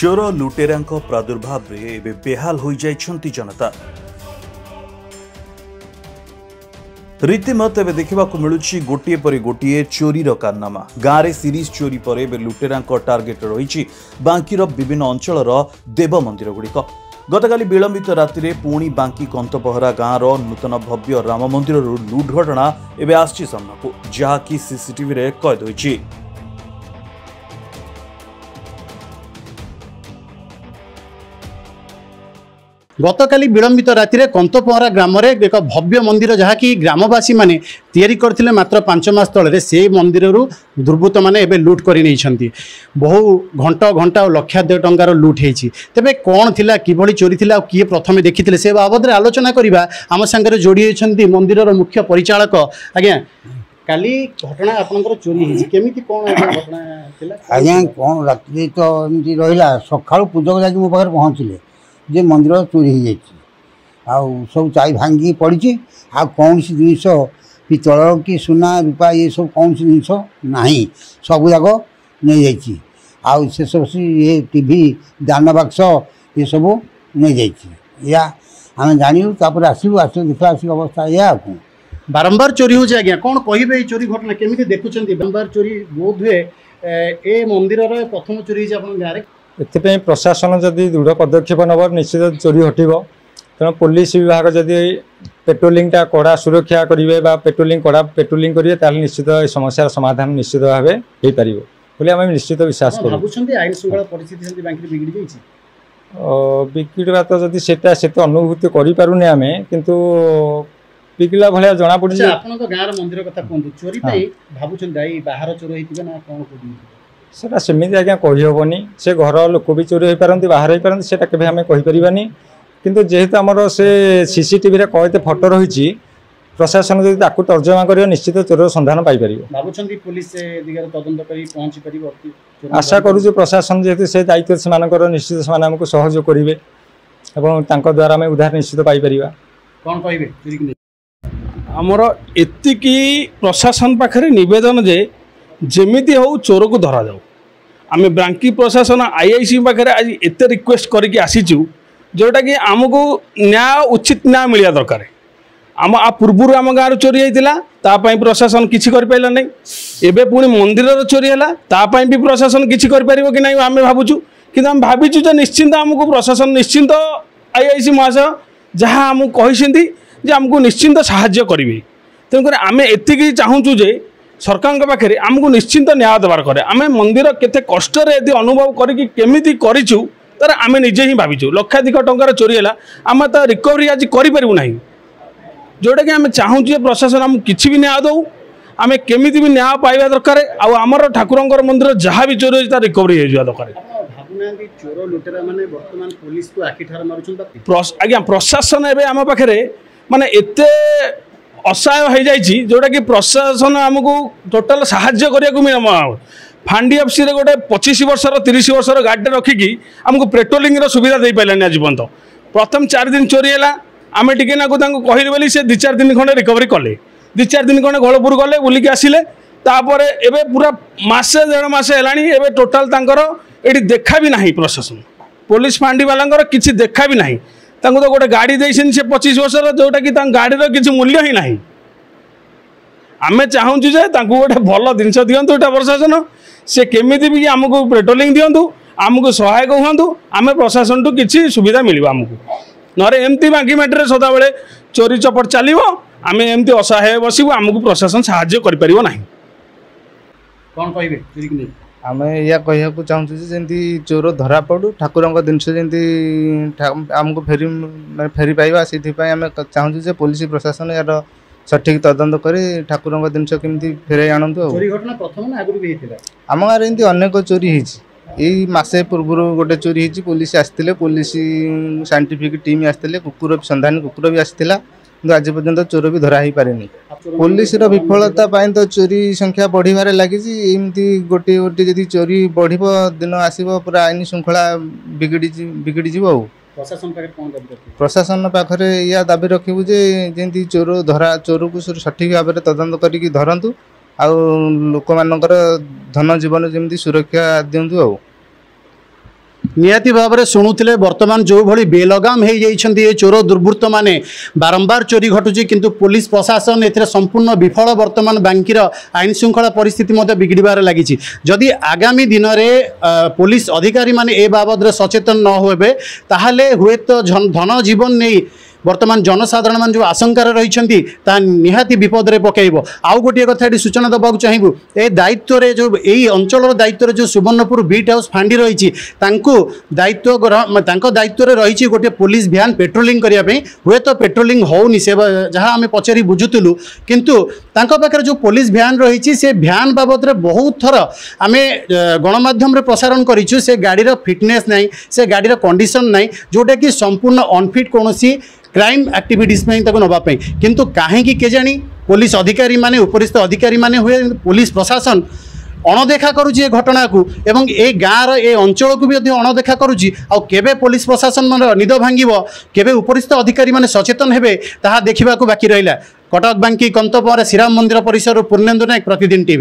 चोर लुटेरांको प्रादुर्भाव रे एबे बेहाल हो जाइछंती जनता। रीतिमत एबे देखिबाकु मिलुछि गोटिए परि गोटिए चोरी रो कारनामा। गाँव रे सीरीज चोरी पर एबे लुटेरांको टार्गेट रहिछि बांकीर विभिन्न अंचलर देव मंदिर गुड़िक। गतकाली विलंबित राति रे पुणी बांकी कंतपहरा गाँवर नूतन भव्य राम मंदिर लुट घटना एबे आछि सामनाकु, जहाँकि सीसीटीवी रे कैद होइछि। गतकाली विलंबित राति रे कंतपहरा ग्राम रे एक भव्य मंदिर जहाँकि ग्रामवासी माने तैयारी करथिले मात्र 5 मास तले से मंदिर दुर्बृत्त माने एबे लूट करि नैछंती। बहु घंटा घंटा लक्षाधिक टंकार लूट हेछि। तेबे कोन थिला, किभली चोरी थिला, किए प्रथमे देखिथिले से बाबद रे आलोचना करिबा आम संगे जोड़ी होइछंती मंदिरर मुख्य परिचालक। आज्ञा, काली घटना आपनकर चोरी हेछि, केमिति कोन घटना थिला? आज्ञा कोन राति तो एमती रहिला, सखाळु पूजक जाकी मो पाखर पहुँचले जे मंदिर चोरी हो जाए, सब चाई भांगी पड़ी। आ कौन सी जिनस पितल कि सुना रूपा ये सब कौन सी जिनस ना, सब जाक नहीं जाइए। से सब ये टीवी दान बाक्स ये सब नहीं जाइए। या आम जानू तापर आसलू देखा आसिक अवस्था या बारंबार चोरी हो जाए। कौन कहे चोरी घटना केमिति देखुछंती? बारंबार चोरी बोध हुए ए मंदिर प्रथम चोरी गाँव में। एथपाई प्रशासन जदि दृढ़ पदक्षेप नब निश्चित चोरी हटब। तेणु पुलिस विभाग जदि पेट्रोलिंग कड़ा सुरक्षा करेंगे पेट्रोलिंग कड़ा पेट्रोलिंग करेंगे ताल निश्चित समस्यार समाधान निश्चित भाव हो पार आम निश्चित विश्वास कर। बिगड़ा तो जदि से अनुभूति करें आम किंतु बिगड़ा भाया जना पड़ी। मंदिर कथा कहूँ चोरी बाहर चोर होना सेटा सेमिति आज्ञा कहीहबनी। से घर लोक भी चोरी हो पारती बाहर हो पारती से केवे आम कहीपरानी। किंतु जेहेतु आमर से सीसीटीवी रे कैद फोटो रही प्रशासन जब ताकू तर्जमा कर निश्चित चोर संधान पाइपर। आशा करूँ प्रशासन जेहेतु से दायित्व से निश्चित से आमको सहयोग करेंगे और द्वारा आम उद्धार निश्चित पाइपर। कौन कहे आमर एतिकी प्रशासन पाखे नवेदन जे जेमिति हो चोर को धरा जाऊ। आम बांकी प्रशासन आईआईसी पाखे आज एत रिक्वेस्ट करके आसीचु जोटा कि आमको न्याय उचित न्याय मिलवा दरकार। आम आ पूर्व आम गाँव चोरी होता प्रशासन किसी कर पाइला नहीं। एबे पुणी मंदिर चोरी है भी प्रशासन किसी कर कि नहीं आम भावुँ। कि आम भावुँ निश्चिंत आमको प्रशासन निश्चिंत आईआईसी महाशय जहाँ आमको कहते जे आमको निश्चिंत साहाय्य करेंगे। तेणुक आम एति चाहूँ जे सरकार पाखे आमको निश्चिंत न्याय देवार करे। आम मंदिर केते कष्ट यदि अनुभव करमिति करूँ तर आम निजे ही भावुँ लक्षाधिक टंकार चोरी है आम तो रिकवरी आज करूँ ना। जोटा कि आम चाहूँ प्रशासन आम किसी भी न्याय दौ आम केमी भी न्याय पाइबा दरकार। आमर ठाकुर मंदिर जहाँ भी चोरी हो रिकवरी हो दरकार। आज्ञा प्रशासन एवं आम पाखे माने एते असहाय हो जाइए जोटा कि प्रशासन आमको टोटाल साहाय्य करने फांडी एफसी गोटे 25 वर्षर 30 वर्षर गाड़ी रखिकी आमको पेट्रोलिंग सुविधा दे पारानी। आज पर्यटन प्रथम 4 दिन चोरी है आम टे कहले बोली से 2-4 दिन खंडे रिकवरी कले 2-4 दिन खंडे घोलपुर गले बुलिक आसिले। तापर एबे पूरा मासे 1.5 मास है टोटाल ये देखा भी ना प्रशासन पुलिस फांडी वाला किसी देखा भी ना। तो गोटे गाड़ी दे से 25 वर्षर जोटा कि गाड़ीर किसी मूल्य ही ना। आम चाहूँ जे गोटे भल जिनस दिंतु एटा प्रशासन से केमिति भी आमको पेट्रोलिंग दिंतु आमको सहायक हूँ आम प्रशासन टू किसी सुविधा मिल आमको। नरे एमती बांकी मेट्रे सदा बेले चोरी चपट चलो आम एमती असहाय बसबू आमको प्रशासन साहाय्य कर ना। कौन कहे आम या कहूँ चाहूँ जमी चोर धरा पड़ू ठाकुर जिनस जमी आमको फेरी पाइबा से आम चाहूँ पुलिस प्रशासन यार सठिक तदंत कर ठाकुर जिनस केमी फेर आणतु। आम गाँव एमती अनेक चोरी यही मसे पूर्व गोटे चोरी होती पुलिस आसते पुलिस साइंटिफिक टीम आसते कुकुर संधानी कुकुर भी आसाला कि आज पर्यंत चोर भी धरा ही पारे। पुलिस विफलता तो चोरी संख्या बढ़िबार लगी। एमती गोटे गोटे जदि चोरी बढ़ दिन आसो पूरा आईन श्रृंखला बिगड़ी प्रशासन पाखे या दाबी रखू जे चोर धरा चोर को सठिक भाव में तदंत करके धरतु आ लोक मान धन जीवन जमी सुरक्षा दिंतु। निहाती भाव में शुणुले बर्तमान जो भली बेलगाम हो जाइछन्ती ये चोर दुर्बृत्त माने बारंबार चोरी घटुची किंतु पुलिस प्रशासन ए संपूर्ण विफल बर्तमान बांकीर आईन श्रृंखला परिस्थिति बिगड़बार लगी जदि आगामी दिन में पुलिस अधिकारी माने ए बाबद सचेतन न होबे ताहले हुए तो धन जीवन नहीं बर्तमान जनसाधारण मान जो आशंकार रही निहाती विपद में पकड़ आउ गोटे कथा सूचना देवाक चाहबू ए दायित्व जो यही अंचल दायित्व जो सुवर्णपुर बीट हाउस फांडी रही दायित्व रही गोटे पुलिस भ्यान पेट्रोलिंग करने हुए तो पेट्रोलिंग होनी से जहाँ आम पचारि बुझुलु किंतु पाखे जो पुलिस भ्यान रही से भ्यान बाबद बहुत थर आम गणमाध्यम प्रसारण करूँ से गाड़ी फिटनेस ना से गाड़ी कंडीशन ना जोटा कि संपूर्ण अनफिट कौन क्राइम एक्टिविटीज नापी किंतु कहीं केजाणी पुलिस अधिकारी माने उपरिस्थ अधिकारी माने हुए पुलिस प्रशासन अणदेखा करुच्ची घटना को एवं ए गाँव ए अंचल को भी अणदेखा करुच्ची आबे पुलिस प्रशासन निद भांग केबे उपरिस्थ अधिकारी माने सचेतन हेबे ताहा देखिबा को बाकी रहिला। कटक बांकी कंतपहरा श्रीराम मंदिर परिसर पूर्णेन्दु नायक प्रतिदिन टीवी।